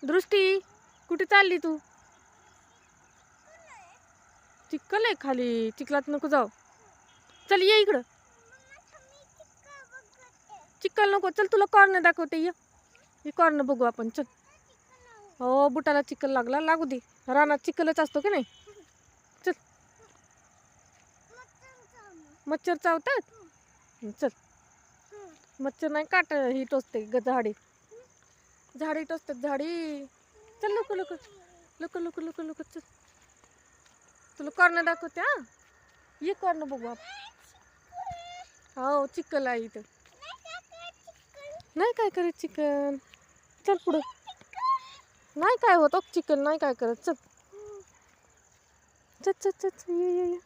दृष्टी कुठे चालली तू? चिखल आहे खाली, चिखलात नको जाऊ. चल ये इकडं. चिखल नको, चल तुला कॉर्नर दाखवते. ये कॉर्नर बघू आपण. चल. हो, बुटाला चिखल लागला, लागू दे. रानात चिखलच असतो की नाही. चल. मच्छर चावतात. चल. मच्छर नाही काट, ही टोचते झाडी. झाडी टोचतात झाडी. चल लवकर लवकर लवकर लवकर लवकर लवकर. चल तुला कॉर्नर दाखवते. हा ये कॉर्नर बघू आपण. हो चिखल आहे इथं. नाही काय करत चिकन. चल पुढं. नाही काय होत चिकन, नाही काय करत. चल चल चल चल चल, ये.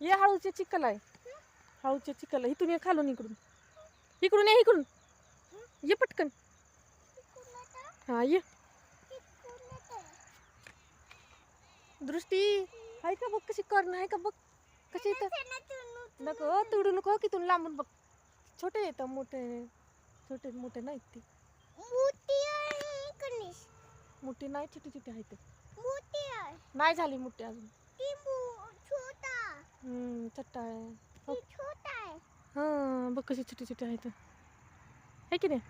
ये हळूचे चिखल आहे. हळूचे चिखल आहे. इथून ये खालून, इकडून इकडून ये, इकडून ये पटकन. हा ये. दृष्टी आहे का बघ कशी कॉर्नर आहे का बघ कशी येतं. नको तोडू नको, तिथून लांबून बघ. छोटे येतं, मोठे छोटे मोठे नाहीत ती. मोठी नाही, छोटी छोटी आहेत. नाही झाली मोठी अजून. छोटा आहे. हा बघ कशी छोटी छोटी आहेत. है की नाही.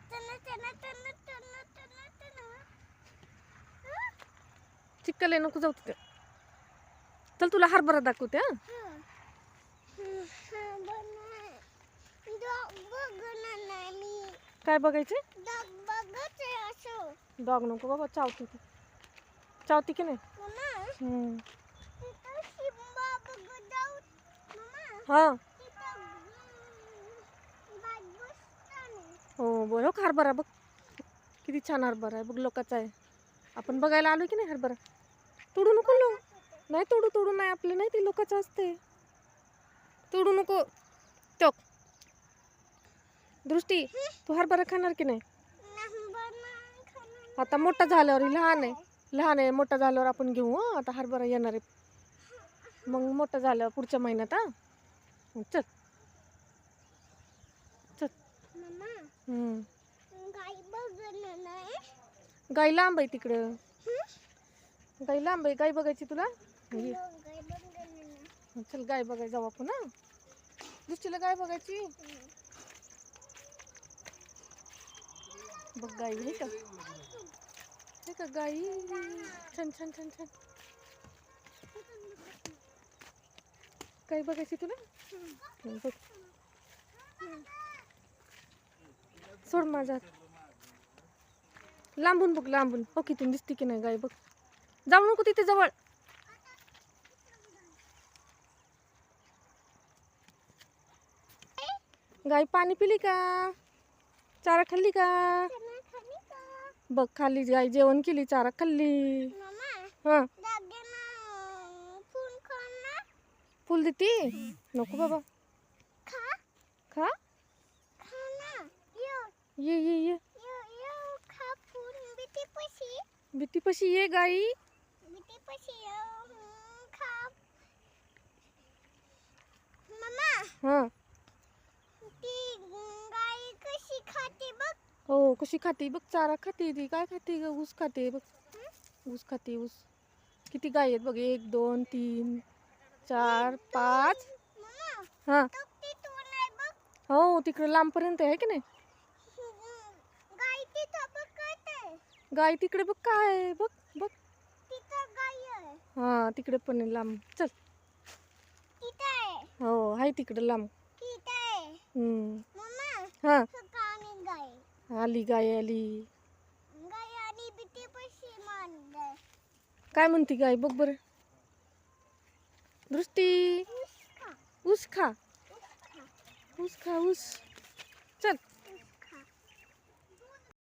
चिखल आहे, नको जाऊ तिथे. चल तुला हरभरा दाखवते. काय बघायचे. डॉग नको बाबा, चावते ती. चावती की नाही. हा हो बोल. हरभरा बघ किती छान हरभरा आहे बघ, लोकांचा आहे. आपण बघायला आलो की नाही हरभरा. तोडू नको लो. नाही तोडू नाही, आपले नाही, ते लोकांचं असते. तोडू नको. टोक. दृष्टी तू हरभरा खाणार की नाही. आता मोठा झाल्यावर, लहान आहे मोठा झाल्यावर आपण घेऊ. आता हरभरा येणार आहे मग मोठा झाल्यावर पुढच्या महिन्यात. चल चल. गाय लांब आहे तिकडं. गाय लांब आहे. गाय बघायची तुला. चल गाय बघायला जाऊ आपण. दृष्टीला गाय बघायची. बघ गाई आहे का. हे का गाई. छान छान छान छान. गाय बघायची तुला. बघ सोड माझा. लांबून बघ, लांबून बघ इथून दिसते की नाही गाय. बघ जाऊ नको तिथे जवळ. गाय पाणी पिली का. चारा खाल्ली का. बघ खाल्ली गाय, जेवण केली, चारा खाल्ली. हा फुल देती. नको बाबा. खा. ये भीती पशी ये गाई. हा हो कशी खाते बघ. चारा खाते ती. काय खाते ग. ऊस खाते बघ. ऊस खाते ऊस. किती गाय आहेत बघ. 1 2 3 4 5. हा हो तिकडे लांबपर्यंत आहे की नाही. गाय तिकडे बघ. काय बघ बघ. हा तिकडे पण आहे लांब. चल. हो आहे तिकडे लांब. हा आली गाय आली. काय म्हणते गाय बघ बरं. दृष्टी ऊस खा. ऊस खा ऊस.